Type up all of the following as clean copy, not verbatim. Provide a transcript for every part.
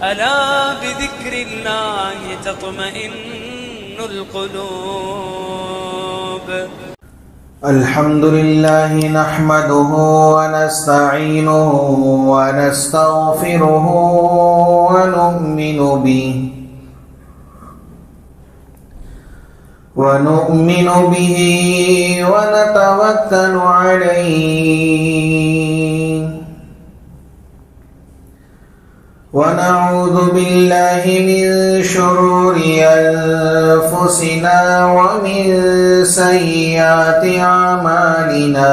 ألا بذكر الله تطمئن القلوب. الحمد لله نحمده ونستعينه ونستغفره ونؤمن به ونتوكل عليه ونعوذ بالله من شرور أنفسنا ومن سيئات أعمالنا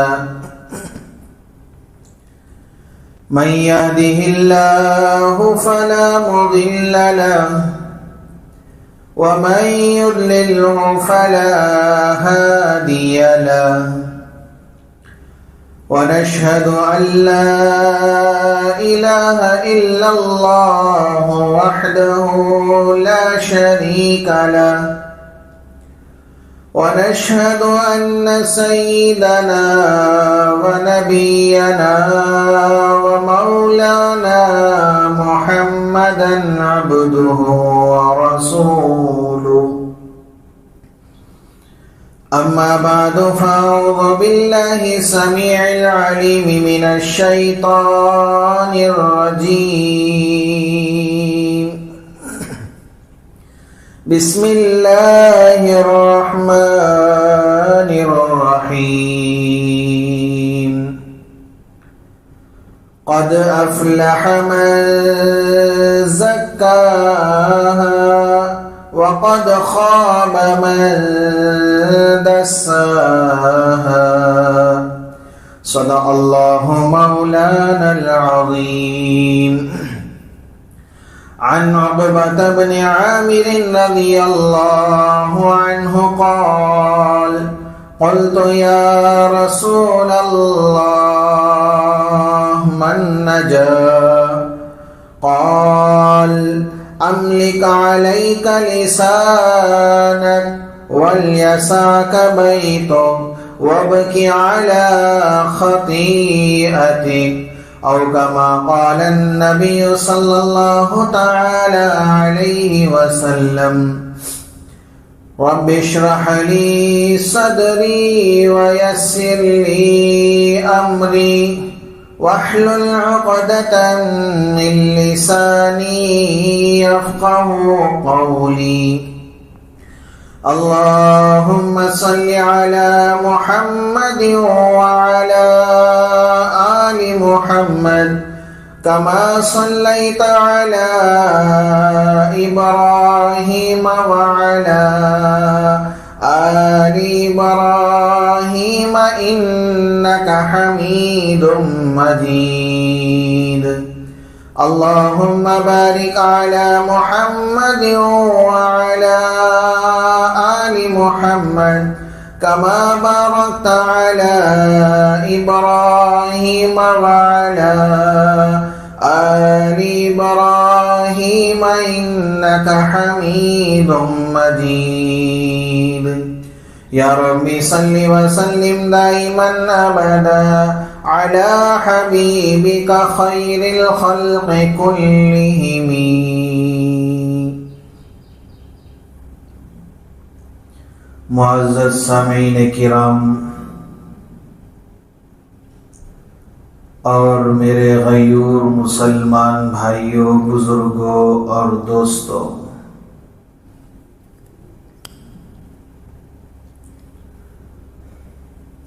من يهده الله فلا مضل له ومن يضلله فلا هادي له ونشهد أن لا إله إلا الله وحده لا شريك له ونشهد أن سيدنا ونبينا ومولانا محمدا عبده ورسوله. أما بعد فأعوذ بالله السميع العليم من الشيطان الرجيم. بسم الله الرحمن الرحيم. قد أفلح من زكاها وقد خاب من دساها. صدق الله مولانا العظيم. عن عقبة بن عامر رضي الله عنه قال قلت يا رسول الله من نجا؟ قال أملك عليك لسانك وليسعك بيتك وابك على خطيئتك أو كما قال النبي صلى الله تعالى عليه وسلم. رب اشرح لي صدري ويسر لي أمري واحلل عقدة من لساني يفقه قولي. اللهم صل على محمد وعلى آل محمد كما صليت على إبراهيم وعلى آل إبراهيم إنك حميد مجيد. اللهم بارك على محمد وعلى آل محمد كما باركت على إبراهيم وعلى آل إبراهيم إنك حميد مجيد. يا رب صل وسلم دائما أبدا على حبيبك خير الخلق كلهم. معزز سامعین کرام اور میرے غیور مسلمان بھائیوں، بزرگوں اور دوستوں،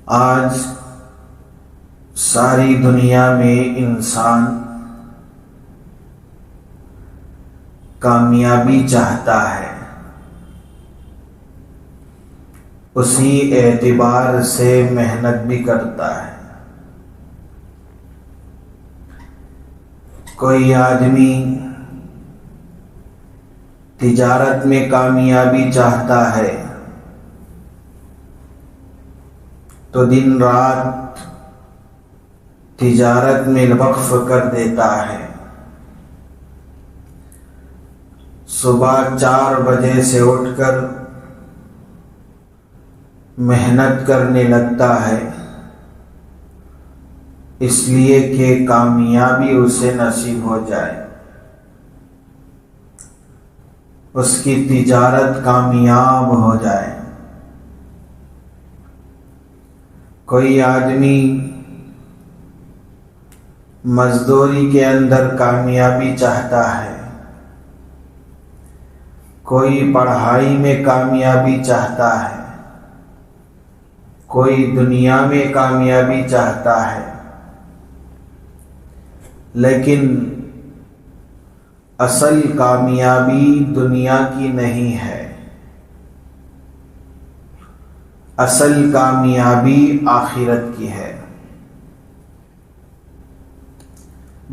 آج ساری دنیا میں انسان کامیابی چاہتا ہے، اسی اعتبار سے محنت بھی کرتا ہے۔ کوئی آدمی تجارت میں کامیابی چاہتا ہے تو دن رات تجارت میں وقف کر دیتا ہے، صبح 4 بجے سے اٹھ کر محنت کرنے لگتا ہے، اس لیے کہ کامیابی اسے نصیب ہو جائے۔ اس کی تجارت کامیاب ہو جائے۔ کوئی آدمی مزدوری کے اندر کامیابی چاہتا ہے، کوئی پڑھائی میں کامیابی چاہتا ہے، کوئی دنیا میں کامیابی چاہتا ہے، لیکن اصل کامیابی دنیا کی نہیں ہے، اصل کامیابی آخرت کی ہے۔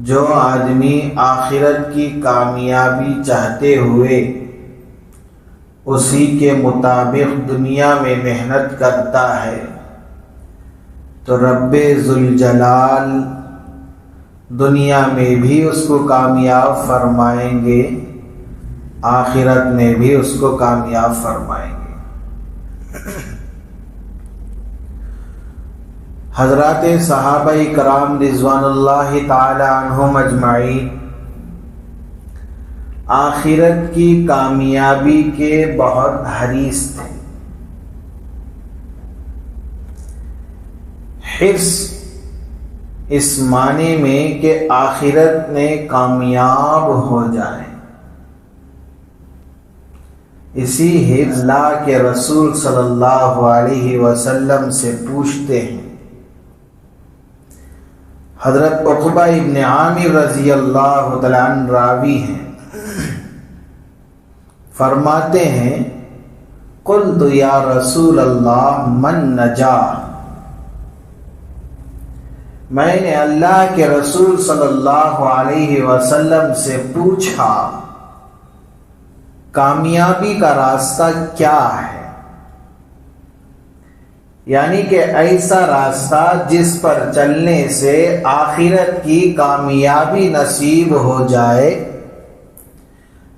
جو آدمی آخرت کی کامیابی چاہتے ہوئے اسی کے مطابق دنیا میں محنت کرتا ہے تو رب ذوالجلال دنیا میں بھی اس کو کامیاب فرمائیں گے، آخرت میں بھی اس کو کامیاب فرمائیں گے۔ حضرات صحابہ کرام رضوان اللہ تعالی عنہم اجمعین آخرت کی کامیابی کے بہت حریص تھے۔ حرص اس معنی میں کہ آخرت میں کامیاب ہو جائیں۔ اسی حرص اللہ کے رسول صلی اللہ علیہ وسلم سے پوچھتے ہیں۔ حضرت عقبہ ابن عامر رضی اللہ تعالی عنہ راوی ہیں، فرماتے ہیں قلت یا رسول اللہ من نجا، میں نے اللہ کے رسول صلی اللہ علیہ وسلم سے پوچھا کامیابی کا راستہ کیا ہے؟ یعنی کہ ایسا راستہ جس پر چلنے سے آخرت کی کامیابی نصیب ہو جائے،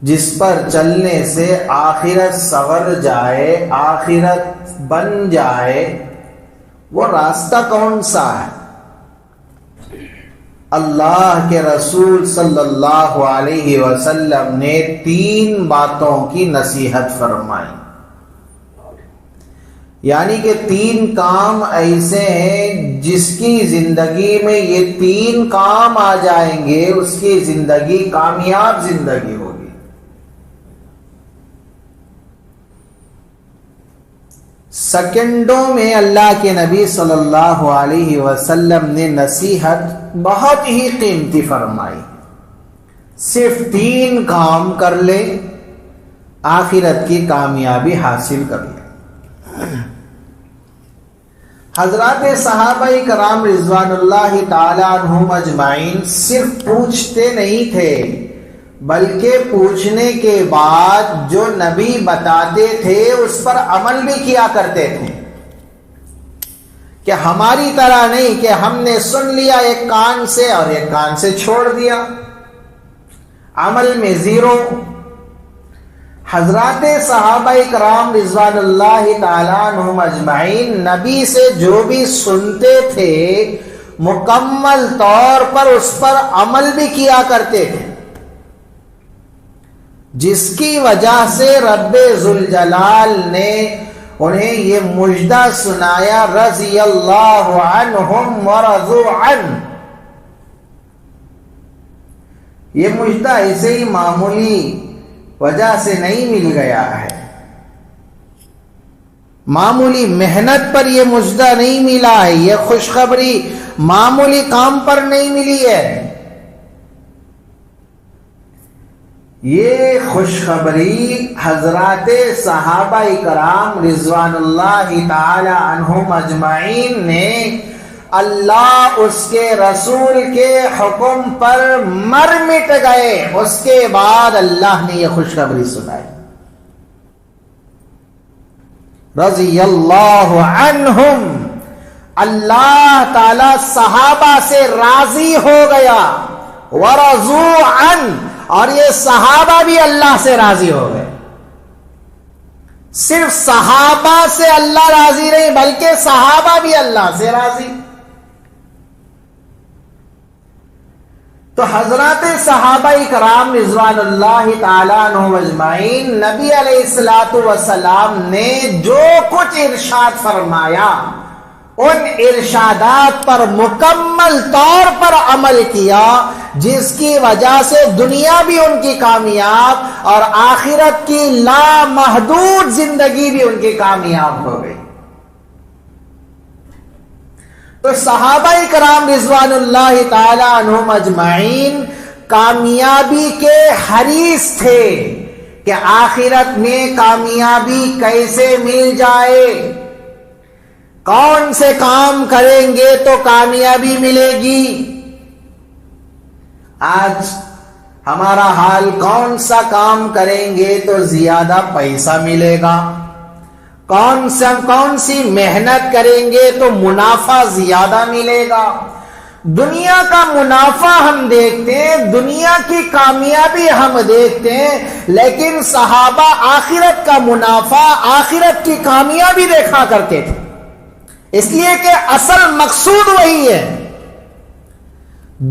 جس پر چلنے سے آخرت سنور جائے، آخرت بن جائے، وہ راستہ کون سا ہے؟ اللہ کے رسول صلی اللہ علیہ وسلم نے 3 باتوں کی نصیحت فرمائی، یعنی کہ 3 کام ایسے ہیں جس کی زندگی میں یہ 3 کام آ جائیں گے، اس کی زندگی کامیاب زندگی ہوگی۔ سیکنڈوں میں اللہ کے نبی صلی اللہ علیہ وسلم نے نصیحت بہت ہی قیمتی فرمائی، صرف 3 کام کر لے، آخرت کی کامیابی حاصل کر لے۔ حضرات صحابہ کرام رضوان اللہ تعالی عنہم اجمعین صرف پوچھتے نہیں تھے، بلکہ پوچھنے کے بعد جو نبی بتاتے تھے اس پر عمل بھی کیا کرتے تھے، کہ ہماری طرح نہیں کہ ہم نے سن لیا ایک کان سے اور ایک کان سے چھوڑ دیا، عمل میں زیرو۔ حضرات صحابہ کرام رضوان اللہ تعالیٰ عنہم اجمعین نبی سے جو بھی سنتے تھے مکمل طور پر اس پر عمل بھی کیا کرتے تھے، جس کی وجہ سے رب ذوالجلال نے انہیں یہ مجدہ سنایا رضی اللہ عنہم ورضوا عنہ۔ یہ مجدہ ایسے ہی معمولی وجہ سے نہیں مل گیا ہے، معمولی محنت پر یہ مجدہ نہیں ملا ہے، یہ خوشخبری معمولی کام پر نہیں ملی ہے، یہ خوشخبری حضرات صحابہ کرام رضوان اللہ تعالی عنہم اجمعین نے اللہ اس کے رسول کے حکم پر مر مٹ گئے، اس کے بعد اللہ نے یہ خوشخبری سنائی۔ رضی اللہ عنہم، اللہ تعالی صحابہ سے راضی ہو گیا، ورضوا عنہ، اور یہ صحابہ بھی اللہ سے راضی ہو گئے۔ صرف صحابہ سے اللہ راضی نہیں بلکہ صحابہ بھی اللہ سے راضی۔ تو حضرات صحابہ کرام رضوان اللہ تعالیٰ عنہم اجمعین نبی علیہ الصلوۃ والسلام نے جو کچھ ارشاد فرمایا ان ارشادات پر مکمل طور پر عمل کیا، جس کی وجہ سے دنیا بھی ان کی کامیاب اور آخرت کی لامحدود زندگی بھی ان کی کامیاب ہو گئی۔ تو صحابہ کرام رضوان اللہ تعالی عنہم اجمعین کامیابی کے حریص تھے کہ آخرت میں کامیابی کیسے مل جائے، کون سے کام کریں گے تو کامیابی ملے گی۔ آج ہمارا حال کون سا کام کریں گے تو زیادہ پیسہ ملے گا، کون سی محنت کریں گے تو منافع زیادہ ملے گا۔ دنیا کا منافع ہم دیکھتے ہیں، دنیا کی کامیابی ہم دیکھتے ہیں، لیکن صحابہ آخرت کا منافع، آخرت کی کامیابی دیکھا کرتے تھے، اس لیے کہ اصل مقصود وہی ہے۔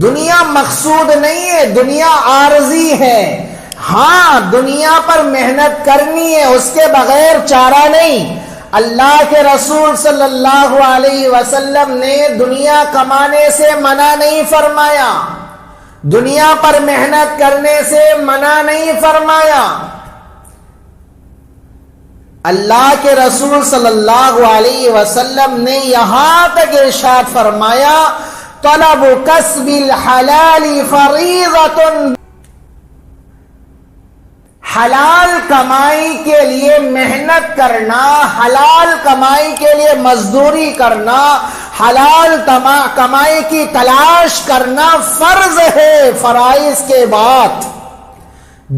دنیا مقصود نہیں ہے، دنیا عارضی ہے۔ ہاں دنیا پر محنت کرنی ہے، اس کے بغیر چارہ نہیں۔ اللہ کے رسول صلی اللہ علیہ وسلم نے دنیا کمانے سے منع نہیں فرمایا، دنیا پر محنت کرنے سے منع نہیں فرمایا۔ اللہ کے رسول صلی اللہ علیہ وسلم نے یہاں تک ارشاد فرمایا طلب کسب الحلال فریضۃ، حلال کمائی کے لیے محنت کرنا، حلال کمائی کے لیے مزدوری کرنا، حلال کمائی کی تلاش کرنا فرض ہے فرائض کے بعد۔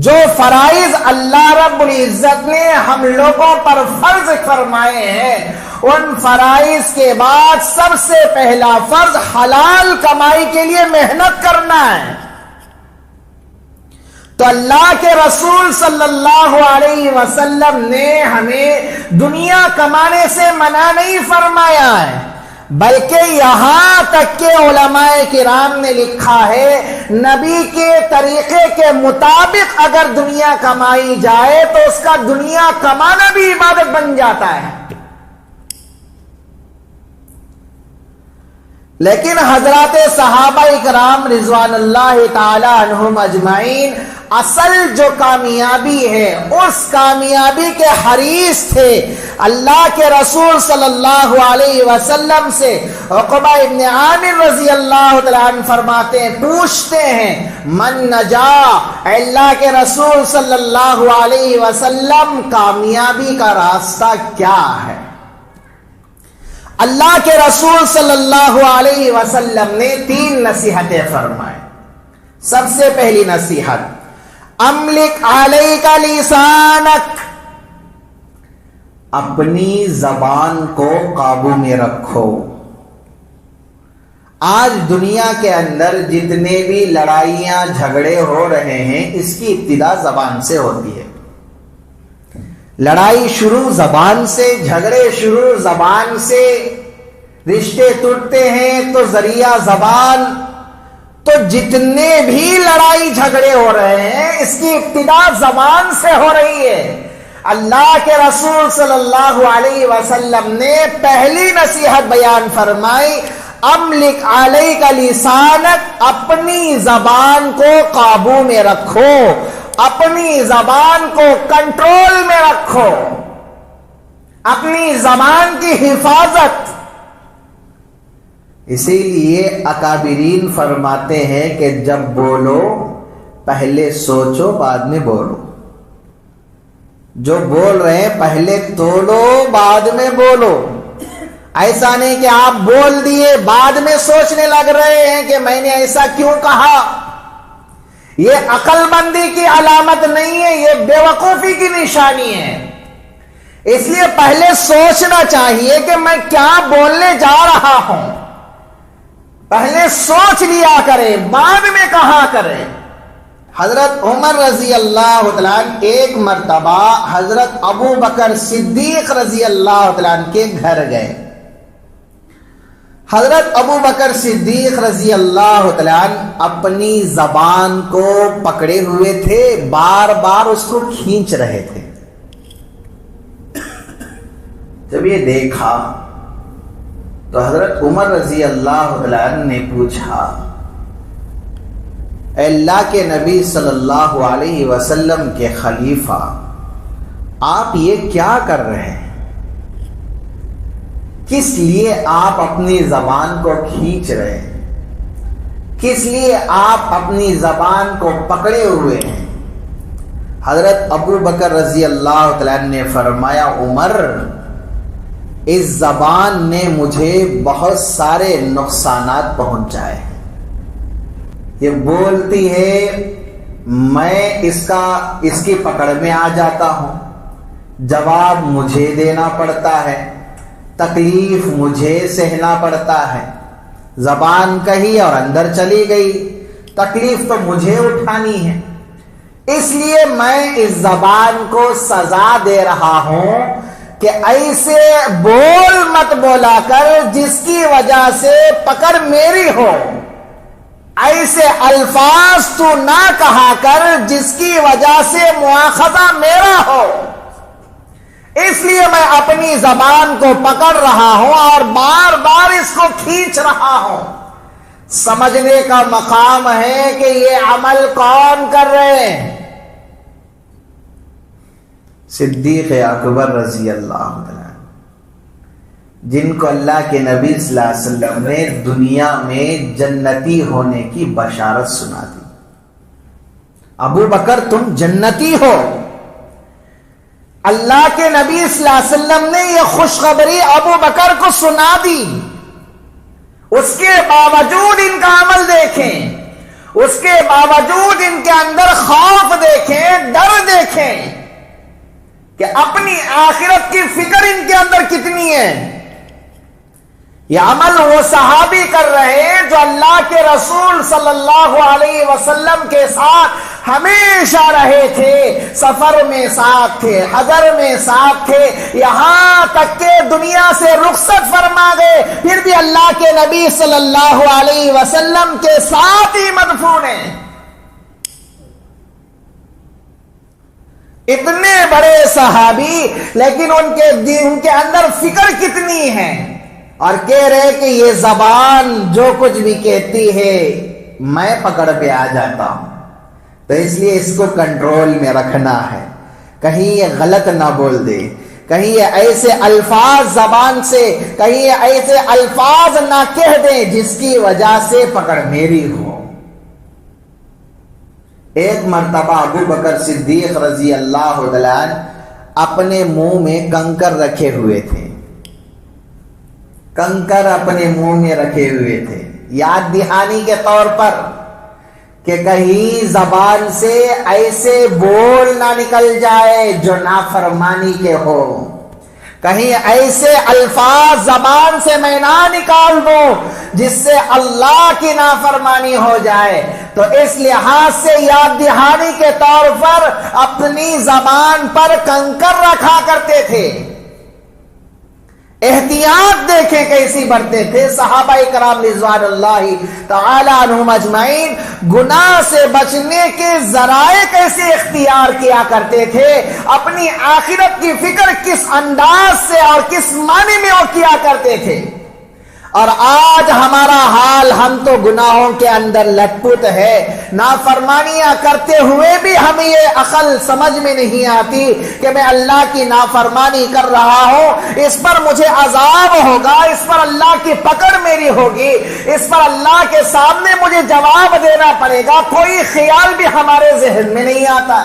جو فرائض اللہ رب العزت نے ہم لوگوں پر فرض فرمائے ہیں، ان فرائض کے بعد سب سے پہلا فرض حلال کمائی کے لیے محنت کرنا ہے۔ تو اللہ کے رسول صلی اللہ علیہ وسلم نے ہمیں دنیا کمانے سے منع نہیں فرمایا ہے، بلکہ یہاں تک کہ علماء کرام نے لکھا ہے نبی کے طریقے کے مطابق اگر دنیا کمائی جائے تو اس کا دنیا کمانا بھی عبادت بن جاتا ہے۔ لیکن حضرات صحابہ کرام رضوان اللہ تعالی عنہم اجمعین اصل جو کامیابی ہے اس کامیابی کے حریص تھے۔ اللہ کے رسول صلی اللہ علیہ وسلم سے عقبہ ابن عامر رضی اللہ تعالیٰ عنہ فرماتے ہیں، پوچھتے ہیں من نجا، اللہ کے رسول صلی اللہ علیہ وسلم کامیابی کا راستہ کیا ہے؟ اللہ کے رسول صلی اللہ علیہ وسلم نے 3 نصیحتیں فرمائیں۔ سب سے پہلی نصیحت املک علیک لسانک، اپنی زبان کو قابو میں رکھو۔ آج دنیا کے اندر جتنے بھی لڑائیاں جھگڑے ہو رہے ہیں اس کی ابتدا زبان سے ہوتی ہے۔ لڑائی شروع زبان سے، جھگڑے شروع زبان سے، رشتے ٹوٹتے ہیں تو ذریعہ زبان۔ تو جتنے بھی لڑائی جھگڑے ہو رہے ہیں اس کی ابتدا زبان سے ہو رہی ہے۔ اللہ کے رسول صلی اللہ علیہ وسلم نے پہلی نصیحت بیان فرمائی املک علیک لسانک، اپنی زبان کو قابو میں رکھو، اپنی زبان کو کنٹرول میں رکھو، اپنی زبان کی حفاظت۔ اسی لیے اکابرین فرماتے ہیں کہ جب بولو پہلے سوچو بعد میں بولو۔ جو بول رہے ہیں پہلے تولو بعد میں بولو۔ ایسا نہیں کہ آپ بول دیے بعد میں سوچنے لگ رہے ہیں کہ میں نے ایسا کیوں کہا۔ یہ عقل مندی کی علامت نہیں ہے، یہ بے وقوفی کی نشانی ہے۔ اس لیے پہلے سوچنا چاہیے کہ میں کیا بولنے جا رہا ہوں، پہلے سوچ لیا کرے بعد میں کہا کرے۔ حضرت عمر رضی اللہ تعالیٰ عنہ ایک مرتبہ حضرت ابو بکر صدیق رضی اللہ تعالیٰ عنہ کے گھر گئے۔ حضرت ابو بکر صدیق رضی اللہ تعالیٰ عنہ اپنی زبان کو پکڑے ہوئے تھے، بار بار اس کو کھینچ رہے تھے۔ جب یہ دیکھا تو حضرت عمر رضی اللہ تعالیٰ عنہ نے پوچھا، اے اللہ کے نبی صلی اللہ علیہ وسلم کے خلیفہ، آپ یہ کیا کر رہے ہیں؟ کس لیے آپ اپنی زبان کو کھینچ رہے ہیں؟ کس لیے آپ اپنی زبان کو پکڑے ہوئے ہیں؟ حضرت ابو بکر رضی اللہ تعالیٰ نے فرمایا، عمر، اس زبان نے مجھے بہت سارے نقصانات پہنچائے ہیں۔ یہ بولتی ہے، میں اس کی پکڑ میں آ جاتا ہوں، جواب مجھے دینا پڑتا ہے، تکلیف مجھے سہنا پڑتا ہے۔ زبان کہی اور اندر چلی گئی، تکلیف تو مجھے اٹھانی ہے، اس لیے میں اس زبان کو سزا دے رہا ہوں کہ ایسے بول مت بولا کر جس کی وجہ سے پکڑ میری ہو، ایسے الفاظ تو نہ کہا کر جس کی وجہ سے مواخذہ میرا ہو۔ اس لیے میں اپنی زبان کو پکڑ رہا ہوں اور بار بار اس کو کھینچ رہا ہوں۔ سمجھنے کا مقام ہے کہ یہ عمل کون کر رہے ہیں؟ صدیق اکبر رضی اللہ عنہ، جن کو اللہ کے نبی صلی اللہ علیہ وسلم نے دنیا میں جنتی ہونے کی بشارت سنا دی۔ ابو بکر، تم جنتی ہو۔ اللہ کے نبی صلی اللہ علیہ وسلم نے یہ خوشخبری ابو بکر کو سنا دی، اس کے باوجود ان کا عمل دیکھیں، اس کے باوجود ان کے اندر خوف دیکھیں، ڈر دیکھیں کہ اپنی آخرت کی فکر ان کے اندر کتنی ہے۔ یہ عمل وہ صحابی کر رہے ہیں جو اللہ کے رسول صلی اللہ علیہ وسلم کے ساتھ ہمیشہ رہے تھے، سفر میں ساتھ تھے، حضر میں ساتھ تھے، یہاں تک کہ دنیا سے رخصت فرما گئے، پھر بھی اللہ کے نبی صلی اللہ علیہ وسلم کے ساتھ ہی مدفون ہیں۔ اتنے بڑے صحابی، لیکن ان کے اندر فکر کتنی ہے، اور کہہ رہے کہ یہ زبان جو کچھ بھی کہتی ہے میں پکڑ پہ آ جاتا ہوں، تو اس لیے اس کو کنٹرول میں رکھنا ہے، کہیں یہ غلط نہ بول دے، کہیں یہ ایسے الفاظ زبان سے، کہیں یہ ایسے الفاظ نہ کہہ دیں جس کی وجہ سے پکڑ میری ہو۔ ایک مرتبہ ابو بکر صدیق رضی اللہ عنہ اپنے منہ میں کنکر رکھے ہوئے تھے، کنکر اپنے منہ میں رکھے ہوئے تھے، یاد دہانی کے طور پر کہ کہیں زبان سے ایسے بول نہ نکل جائے جو نافرمانی کے ہو، کہیں ایسے الفاظ زبان سے میں نہ نکال دوں جس سے اللہ کی نافرمانی ہو جائے، تو اس لحاظ سے یاد دہانی کے طور پر اپنی زبان پر کنکر رکھا کرتے تھے۔ احتیاط دیکھیں کیسی برتے تھے صحابہ کرام رضوان اللہ تعالی عنہم اجمعین، گناہ سے بچنے کے ذرائع کیسے اختیار کیا کرتے تھے، اپنی آخرت کی فکر کس انداز سے اور کس معنی میں وہ کیا کرتے تھے۔ اور آج ہمارا حال، ہم تو گناہوں کے اندر لٹ پٹ ہے، نافرمانیاں کرتے ہوئے بھی ہمیں یہ عقل سمجھ میں نہیں آتی کہ میں اللہ کی نافرمانی کر رہا ہوں، اس پر مجھے عذاب ہوگا، اس پر اللہ کی پکڑ میری ہوگی، اس پر اللہ کے سامنے مجھے جواب دینا پڑے گا، کوئی خیال بھی ہمارے ذہن میں نہیں آتا۔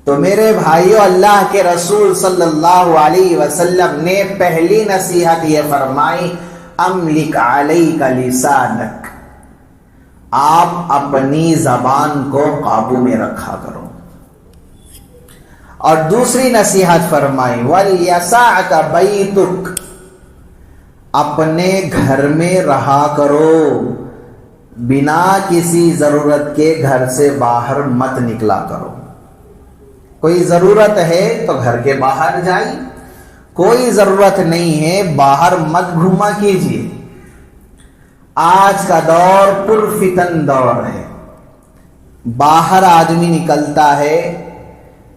تو میرے بھائیو، اللہ کے رسول صلی اللہ علیہ وسلم نے پہلی نصیحت یہ فرمائی، املک علیک لسانک، آپ اپنی زبان کو قابو میں رکھا کرو۔ اور دوسری نصیحت فرمائی، وَلْيَسَعْكَ بَيْتُكَ، اپنے گھر میں رہا کرو، بنا کسی ضرورت کے گھر سے باہر مت نکلا کرو۔ کوئی ضرورت ہے تو گھر کے باہر جائی، کوئی ضرورت نہیں ہے باہر مت گھوما کیجیے. آج کا دور پرفتن دور ہے. باہر آدمی نکلتا ہے،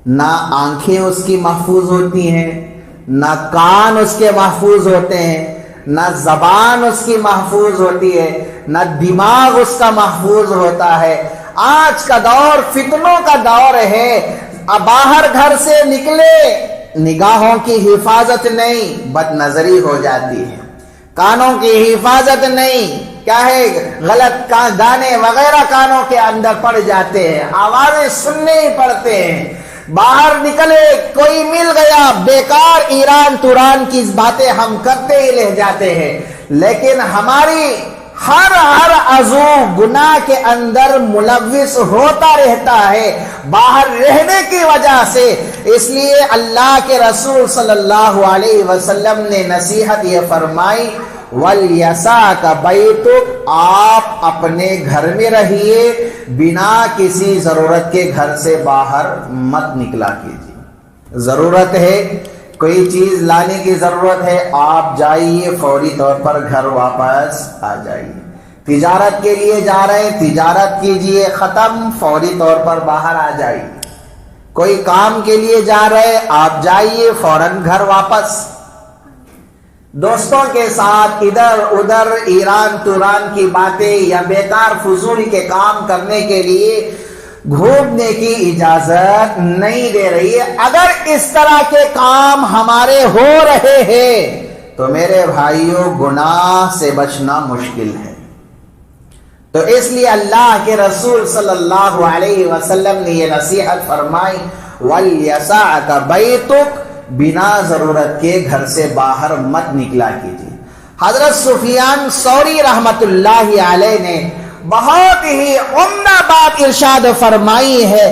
نہ آنکھیں اس کی محفوظ ہوتی ہیں، نہ کان اس کے محفوظ ہوتے ہیں، نہ زبان اس کی محفوظ ہوتی ہے، نہ دماغ اس کا محفوظ ہوتا ہے. آج کا دور فتنوں کا دور ہے. باہر گھر سے نکلے، نگاہوں کی حفاظت نہیں، بد نظری ہو جاتی ہے. کانوں کی حفاظت نہیں، کیا ہے، غلط گانے وغیرہ کانوں کے اندر پڑ جاتے ہیں، آوازیں سننے ہی پڑتے ہیں. باہر نکلے، کوئی مل گیا، بیکار ایران توران کی باتیں ہم کرتے ہی رہ جاتے ہیں. لیکن ہماری ہر عضو گناہ کے اندر ملوث ہوتا رہتا ہے باہر رہنے کی وجہ سے. اس لیے اللہ کے رسول صلی اللہ علیہ وسلم نے نصیحت یہ فرمائی، وَلْيَسَعْكَ بَيْتُكَ، آپ اپنے گھر میں رہیے، بنا کسی ضرورت کے گھر سے باہر مت نکلا کیجیے. ضرورت ہے، کوئی چیز لانے کی ضرورت ہے، آپ جائیے، فوری طور پر گھر واپس آ جائیے. تجارت کے لیے جا رہے ہیں، تجارت کیجیے، ختم، فوری طور پر باہر آ جائیے. کوئی کام کے لیے جا رہے ہیں، آپ جائیے، فوراً گھر واپس. دوستوں کے ساتھ ادھر ادھر ایران توران کی باتیں یا بیکار فضول کے کام کرنے کے لیے گھومنے کی اجازت نہیں دے رہی ہے. اگر اس طرح کے کام ہمارے ہو رہے ہیں تو میرے بھائیوں گناہ سے بچنا مشکل ہے. تو اس لیے اللہ کے رسول صلی اللہ علیہ وسلم نے یہ نصیحت فرمائی، وَلْيَسَعْكَ بَيْتُكَ، بنا ضرورت کے گھر سے باہر مت نکلا کیجیے. حضرت سفیان ثوری رحمت اللہ علیہ نے بہت ہی عمدہ بات ارشاد فرمائی ہے،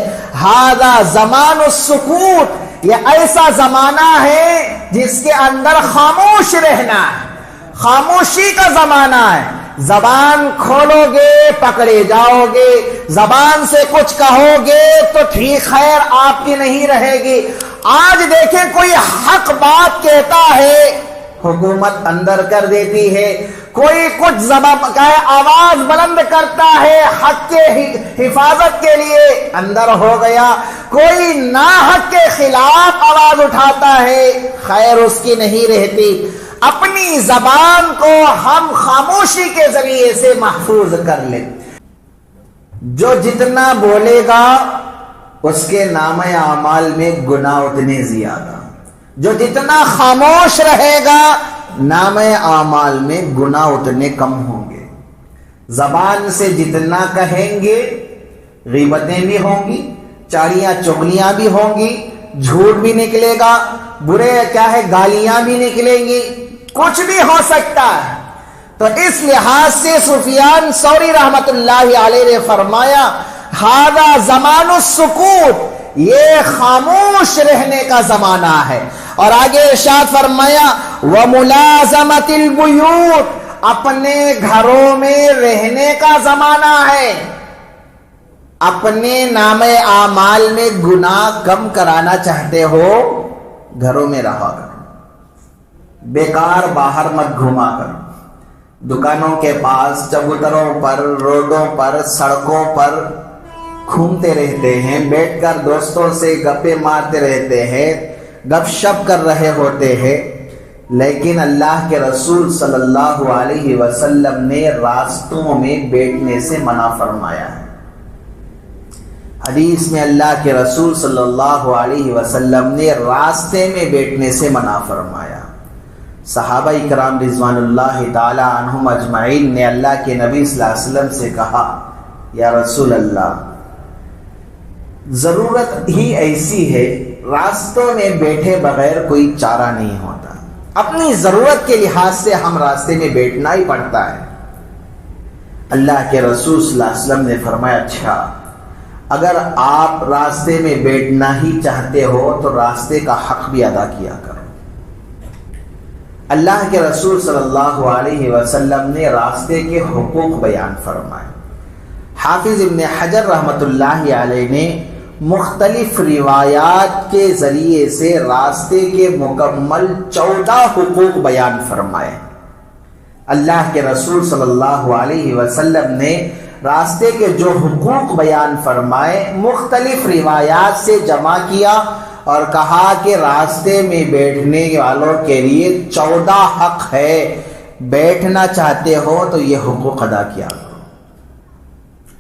ہذا زمان السکوت، یہ ایسا زمانہ ہے جس کے اندر خاموش رہنا ہے، خاموشی کا زمانہ ہے. زبان کھولو گے پکڑے جاؤ گے، زبان سے کچھ کہو گے تو ٹھیک خیر آپ کی نہیں رہے گی. آج دیکھیں کوئی حق بات کہتا ہے، حکومت اندر کر دیتی ہے. کوئی کچھ زبان کا آواز بلند کرتا ہے حق کے حفاظت کے لیے، اندر ہو گیا. کوئی ناحق کے خلاف آواز اٹھاتا ہے، خیر اس کی نہیں رہتی. اپنی زبان کو ہم خاموشی کے ذریعے سے محفوظ کر لیں. جو جتنا بولے گا اس کے نامہ اعمال میں گناہ اتنے زیادہ، جو جتنا خاموش رہے گا نامہ اعمال میں گناہ اتنے کم ہوں گے. زبان سے جتنا کہیں گے غیبتیں بھی ہوں گی، چاڑیاں چغلیاں بھی ہوں گی، جھوٹ بھی نکلے گا، برے کیا ہے گالیاں بھی نکلیں گی، کچھ بھی ہو سکتا ہے. تو اس لحاظ سے سفیان ثوری رحمت اللہ علیہ نے فرمایا، ہذا زمان السکوت، یہ خاموش رہنے کا زمانہ ہے. اور آگے ارشاد فرمایا، وَمُلَازَمَةِ الْبُيُوتِ، اپنے گھروں میں رہنے کا زمانہ ہے. اپنے نام اعمال میں گناہ کم کرانا چاہتے ہو، گھروں میں رہا کرو، بیکار باہر مت گھوما کرو. دکانوں کے پاس، چبوتروں پر، روڈوں پر، سڑکوں پر گھومتے رہتے ہیں، بیٹھ کر دوستوں سے گپے مارتے رہتے ہیں، گپ شپ کر رہے ہوتے ہیں. لیکن اللہ کے رسول صلی اللہ علیہ وسلم نے راستوں میں بیٹھنے سے منع فرمایا ہے. حدیث میں اللہ کے رسول صلی اللہ علیہ وسلم نے راستے میں بیٹھنے سے منع فرمایا. صحابہ کرام رضوان اللہ تعالی عنہم اجمعین نے اللہ کے نبی صلی اللہ علیہ وسلم سے کہا، یا رسول اللہ، ضرورت ہی ایسی ہے، راستوں میں بیٹھے بغیر کوئی چارہ نہیں ہوتا، اپنی ضرورت کے لحاظ سے ہم راستے میں بیٹھنا ہی پڑتا ہے. اللہ کے رسول صلی اللہ علیہ وسلم نے فرمایا، اچھا اگر آپ راستے میں بیٹھنا ہی چاہتے ہو تو راستے کا حق بھی ادا کیا کرو. اللہ کے رسول صلی اللہ علیہ وسلم نے راستے کے حقوق بیان فرمائے. حافظ ابن حجر رحمت اللہ علیہ نے مختلف روایات کے ذریعے سے راستے کے مکمل 14 حقوق بیان فرمائے۔ اللہ کے رسول صلی اللہ علیہ وسلم نے راستے کے جو حقوق بیان فرمائے مختلف روایات سے جمع کیا اور کہا کہ راستے میں بیٹھنے والوں کے لیے 14 حق ہے، بیٹھنا چاہتے ہو تو یہ حقوق ادا کیا کرو۔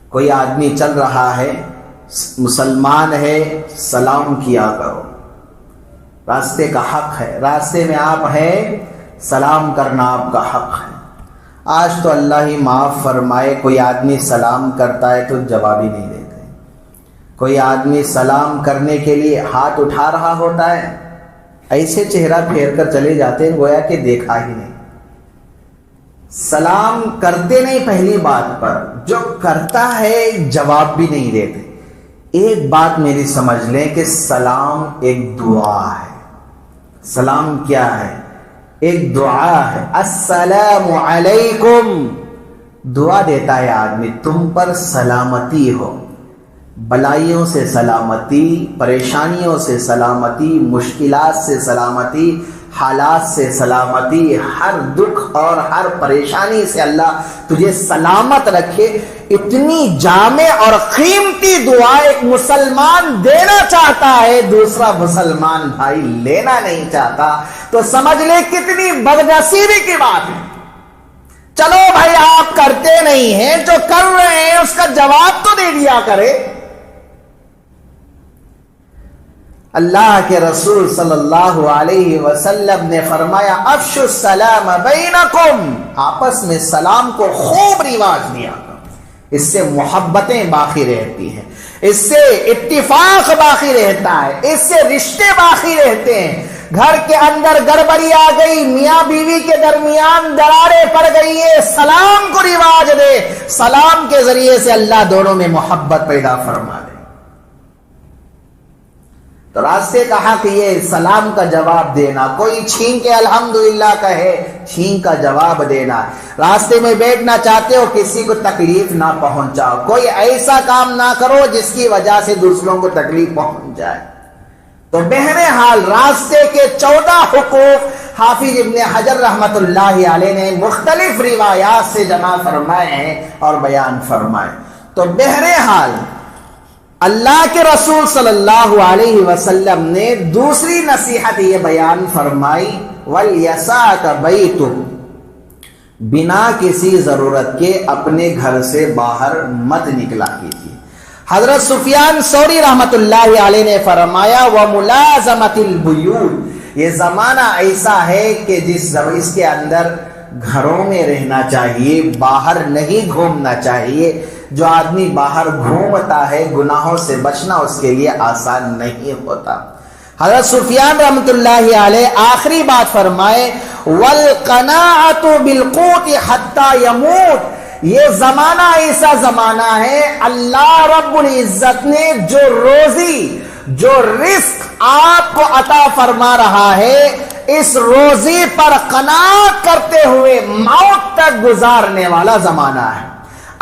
کوئی آدمی چل رہا ہے، مسلمان ہے، سلام کیا کرو، راستے کا حق ہے، راستے میں آپ ہیں، سلام کرنا آپ کا حق ہے۔ آج تو اللہ ہی معاف فرمائے، کوئی آدمی سلام کرتا ہے تو جواب ہی نہیں دیتے، کوئی آدمی سلام کرنے کے لیے ہاتھ اٹھا رہا ہوتا ہے، ایسے چہرہ پھیر کر چلے جاتے ہیں گویا کہ دیکھا ہی نہیں، سلام کرتے نہیں۔ پہلی بات پر جو کرتا ہے جواب بھی نہیں دیتے۔ ایک بات میری سمجھ لیں کہ سلام ایک دعا ہے۔ سلام کیا ہے؟ ایک دعا ہے۔ السلام علیکم، دعا دیتا ہے آدمی تم پر سلامتی ہو، بلائیوں سے سلامتی، پریشانیوں سے سلامتی، مشکلات سے سلامتی، حالات سے سلامتی، ہر دکھ اور ہر پریشانی سے اللہ تجھے سلامت رکھے۔ اتنی جامع اور قیمتی دعا ایک مسلمان دینا چاہتا ہے، دوسرا مسلمان بھائی لینا نہیں چاہتا، تو سمجھ لے کتنی بدنصیبی کی بات ہے۔ چلو بھائی آپ کرتے نہیں ہیں، جو کر رہے ہیں اس کا جواب تو دے دیا کرے۔ اللہ کے رسول صلی اللہ علیہ وسلم نے فرمایا افشوا السلام بینکم، آپس میں سلام کو خوب رواج دیا، اس سے محبتیں باقی رہتی ہیں، اس سے اتفاق باقی رہتا ہے، اس سے رشتے باقی رہتے ہیں۔ گھر کے اندر گڑبڑی آ گئی، میاں بیوی کے درمیان دراریں پڑ گئی ہے، سلام کو رواج دے، سلام کے ذریعے سے اللہ دونوں میں محبت پیدا فرما دے۔ تو راستے کا حق یہ سلام کا جواب دینا، کوئی چھین کے الحمدللہ کہے، چھین کا جواب دینا۔ راستے میں بیٹھنا چاہتے ہو کسی کو تکلیف نہ پہنچاؤ، کوئی ایسا کام نہ کرو جس کی وجہ سے دوسروں کو تکلیف پہنچ جائے۔ تو بہرحال راستے کے 14 حقوق حافظ ابن حجر رحمت اللہ علیہ نے مختلف روایات سے جمع فرمائے ہیں اور بیان فرمائے۔ تو بہرحال اللہ کے رسول صلی اللہ علیہ وسلم نے دوسری نصیحت یہ بیان فرمائی وَلْيَسَعْكَ بَيْتُكَ، بنا کسی ضرورت کے اپنے گھر سے باہر مت نکلا کیجیے۔ حضرت سفیان ثوری رحمت اللہ علیہ نے فرمایا وَمُلَازَمَةِ الْبُيُوتِ، یہ زمانہ ایسا ہے کہ اس کے اندر گھروں میں رہنا چاہیے، باہر نہیں گھومنا چاہیے۔ جو آدمی باہر گھومتا ہے گناہوں سے بچنا اس کے لیے آسان نہیں ہوتا۔ حضرت سفیان رحمت اللہ علیہ آخری بات فرمائے وَالْقَنَاعَةُ بِالْقُوتِ حَتَّى يَمُوتِ، یہ زمانہ ایسا زمانہ ہے اللہ رب العزت نے جو روزی جو رزق آپ کو عطا فرما رہا ہے اس روزی پر قناعت کرتے ہوئے موت تک گزارنے والا زمانہ ہے۔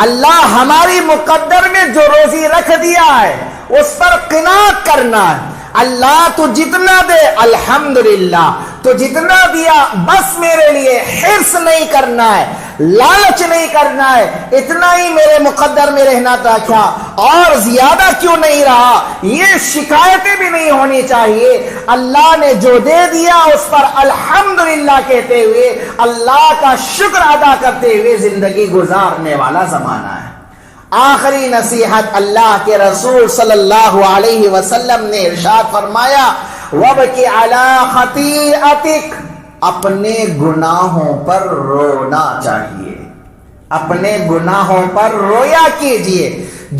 اللہ ہماری مقدر میں جو روزی رکھ دیا ہے اس پر قناعت کرنا ہے۔ اللہ تو جتنا دے الحمدللہ، تو جتنا دیا بس میرے لیے حرص نہیں کرنا ہے، لالچ نہیں کرنا ہے، اتنا ہی میرے مقدر میں رہنا تھا، کیا اور زیادہ کیوں نہیں رہا، یہ شکایتیں بھی نہیں ہونی چاہیے۔ اللہ نے جو دے دیا اس پر الحمدللہ کہتے ہوئے اللہ کا شکر ادا کرتے ہوئے زندگی گزارنے والا زمانہ ہے۔ آخری نصیحت اللہ کے رسول صلی اللہ علیہ وسلم نے ارشاد فرمایا وَبْكِ عَلَىٰ خَطِيئَتِكَ، اپنے گناہوں پر رونا چاہیے، اپنے گناہوں پر رویا کیجئے۔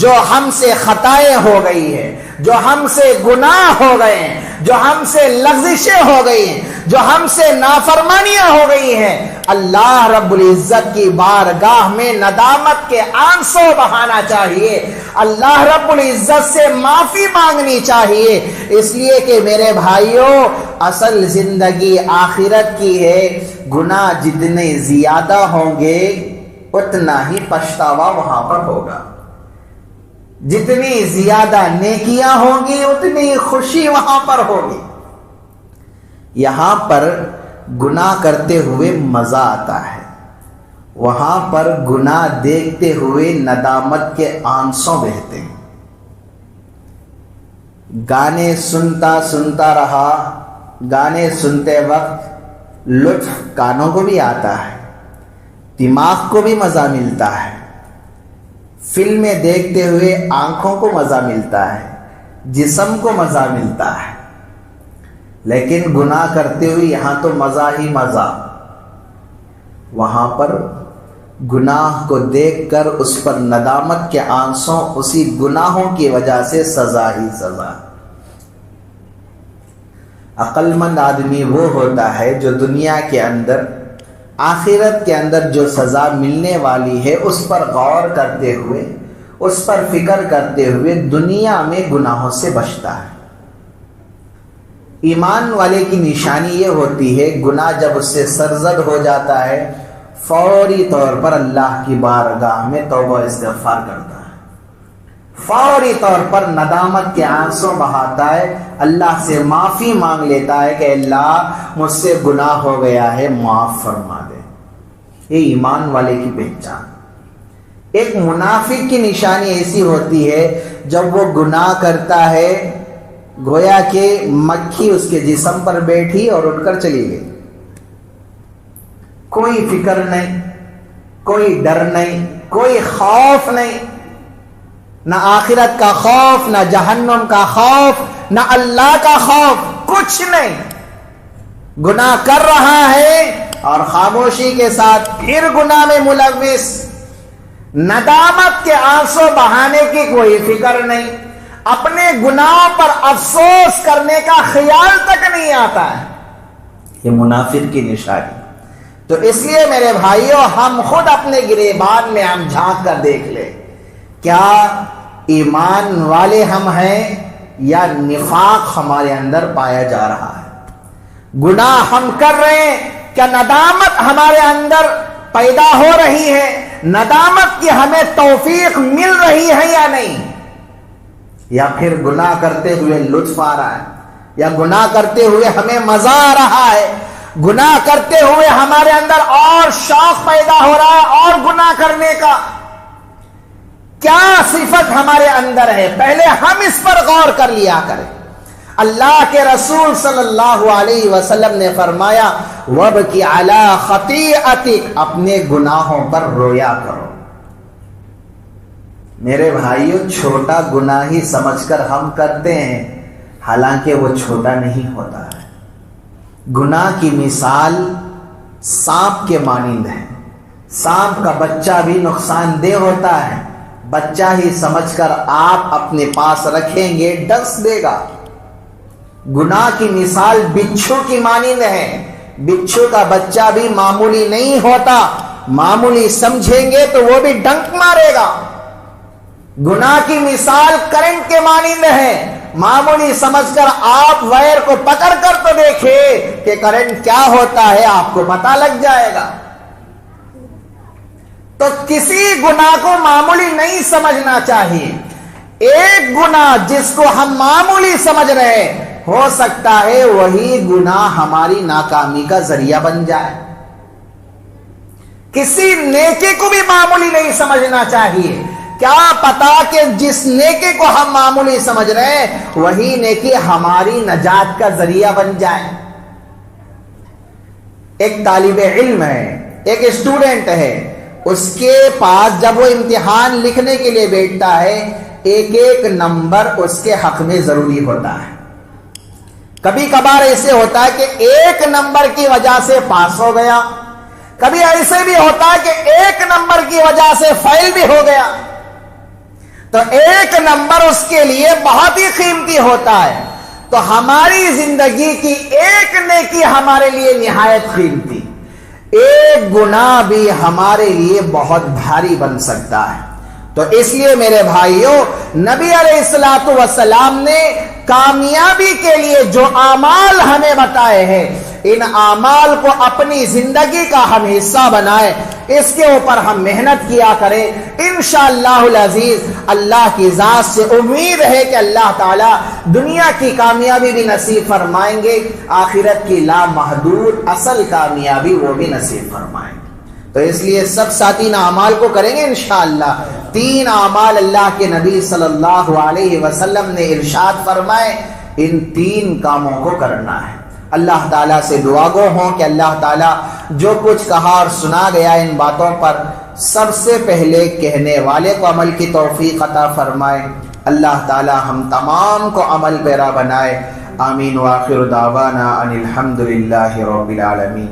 جو ہم سے خطائیں ہو گئی ہیں، جو ہم سے گناہ ہو گئے ہیں، جو ہم سے لغزشیں ہو گئی ہیں، جو ہم سے نافرمانیاں ہو گئی ہیں، اللہ رب العزت کی بارگاہ میں ندامت کے آنسو بہانا چاہیے، اللہ رب العزت سے معافی مانگنی چاہیے، اس لیے کہ میرے بھائیوں اصل زندگی آخرت کی ہے۔ گناہ جتنے زیادہ ہوں گے اتنا ہی پچھتاوا وہاں پر ہوگا۔ جتنی زیادہ نیکیاں ہوں گی اتنی خوشی وہاں پر ہوگی. یہاں پر گناہ کرتے ہوئے مزہ آتا ہے، وہاں پر گناہ دیکھتے ہوئے ندامت کے آنسوں بہتے ہیں. گانے سنتا رہا، گانے سنتے وقت لطف کانوں کو بھی آتا ہے، دماغ کو بھی مزہ ملتا ہے، فلمیں دیکھتے ہوئے آنکھوں کو مزہ ملتا ہے، جسم کو مزہ ملتا ہے. لیکن گناہ کرتے ہوئے یہاں تو مزہ ہی مزہ، وہاں پر گناہ کو دیکھ کر اس پر ندامت کے آنسوں، اسی گناہوں کی وجہ سے سزا ہی سزا. عقل مند آدمی وہ ہوتا ہے جو دنیا کے اندر، آخرت کے اندر جو سزا ملنے والی ہے اس پر غور کرتے ہوئے، اس پر فکر کرتے ہوئے دنیا میں گناہوں سے بچتا ہے. ایمان والے کی نشانی یہ ہوتی ہے گناہ جب اس سے سرزد ہو جاتا ہے فوری طور پر اللہ کی بارگاہ میں توبہ استغفار کرتا ہے، فوری طور پر ندامت کے آنسوں بہاتا ہے، اللہ سے معافی مانگ لیتا ہے کہ اللہ مجھ سے گناہ ہو گیا ہے، معاف فرما دے. یہ ایمان والے کی پہچان. ایک منافق کی نشانی ایسی ہوتی ہے جب وہ گناہ کرتا ہے گویا کہ مکھی اس کے جسم پر بیٹھی اور اٹھ کر چلی گئی، کوئی فکر نہیں، کوئی ڈر نہیں، کوئی خوف نہیں، نہ آخرت کا خوف، نہ جہنم کا خوف، نہ اللہ کا خوف، کچھ نہیں. گناہ کر رہا ہے اور خاموشی کے ساتھ پھر گناہ میں ملوث، ندامت کے آنسوں بہانے کی کوئی فکر نہیں، اپنے گناہوں پر افسوس کرنے کا خیال تک نہیں آتا ہے. یہ منافق کی نشانی. تو اس لیے میرے بھائیوں ہم خود اپنے گریبان میں ہم جھانک کر دیکھ لیں، کیا ایمان والے ہم ہیں یا نفاق ہمارے اندر پایا جا رہا ہے؟ گناہ ہم کر رہے ہیں، کیا ندامت ہمارے اندر پیدا ہو رہی ہے؟ ندامت کی ہمیں توفیق مل رہی ہے یا نہیں؟ یا پھر گناہ کرتے ہوئے لطف آ رہا ہے، یا گناہ کرتے ہوئے ہمیں مزہ آ رہا ہے، گناہ کرتے ہوئے ہمارے اندر اور شوق پیدا ہو رہا ہے اور گناہ کرنے کا؟ کیا صفت ہمارے اندر ہے؟ پہلے ہم اس پر غور کر لیا کریں. اللہ کے رسول صلی اللہ علیہ وسلم نے فرمایا وَبْكِ عَلَىٰ خَطِيئَتِكَ، اپنے گناہوں پر رویا کرو. میرے بھائیوں چھوٹا گناہ ہی سمجھ کر ہم کرتے ہیں، حالانکہ وہ چھوٹا نہیں ہوتا ہے. گناہ کی مثال سانپ کے مانند ہے. سانپ کا بچہ بھی نقصان دہ ہوتا ہے، بچہ ہی سمجھ کر آپ اپنے پاس رکھیں گے ڈس دے گا. گناہ کی مثال بچھو کی مانند ہے. بچھو کا بچہ بھی معمولی نہیں ہوتا، معمولی سمجھیں گے تو وہ بھی ڈنک مارے گا. گناہ کی مثال کرنٹ کے مانند ہے، معمولی سمجھ کر آپ وائر کو پکڑ کر تو دیکھیں کہ کرنٹ کیا ہوتا ہے، آپ کو پتہ لگ جائے گا. تو کسی گناہ کو معمولی نہیں سمجھنا چاہیے. ایک گناہ جس کو ہم معمولی سمجھ رہے ہیں، ہو سکتا ہے وہی گناہ ہماری ناکامی کا ذریعہ بن جائے. کسی نیکی کو بھی معمولی نہیں سمجھنا چاہیے. کیا پتا کہ جس نیکی کو ہم معمولی سمجھ رہے ہیں وہی نیکی ہماری نجات کا ذریعہ بن جائے. ایک طالب علم ہے، ایک اسٹوڈنٹ ہے، اس کے پاس جب وہ امتحان لکھنے کے لیے بیٹھتا ہے ایک ایک نمبر اس کے حق میں ضروری ہوتا ہے. کبھی کبھار ایسے ہوتا ہے کہ ایک نمبر کی وجہ سے پاس ہو گیا، کبھی ایسے بھی ہوتا ہے کہ ایک نمبر کی وجہ سے فیل بھی ہو گیا. تو ایک نمبر اس کے لیے بہت ہی قیمتی ہوتا ہے. تو ہماری زندگی کی ایک نیکی ہمارے لیے نہایت قیمتی، ایک گناہ بھی ہمارے لیے بہت بھاری بن سکتا ہے. تو اس لیے میرے بھائیوں نبی علیہ الصلوۃ والسلام نے کامیابی کے لیے جو اعمال ہمیں بتائے ہیں، ان اعمال کو اپنی زندگی کا ہم حصہ بنائیں، اس کے اوپر ہم محنت کیا کریں۔ انشاءاللہ العزیز اللہ کی ذات سے امید ہے کہ اللہ تعالی دنیا کی کامیابی بھی نصیب فرمائیں گے، آخرت کی لامحدود اصل کامیابی وہ بھی نصیب فرمائیں گے۔ تو اس لیے سب ساتھی ان اعمال کو کریں گے انشاءاللہ۔ 3 اعمال اللہ کے نبی صلی اللہ علیہ وسلم نے ارشاد فرمائے، ان 3 کاموں کو کرنا ہے۔ اللہ تعالیٰ سے دعا گو ہوں کہ اللہ تعالیٰ جو کچھ کہا اور سنا گیا ان باتوں پر سب سے پہلے کہنے والے کو عمل کی توفیق عطا فرمائے۔ اللہ تعالیٰ ہم تمام کو عمل پیرا بنائے۔ آمین۔ وآخر دعوانا ان الحمد للہ رب العالمین۔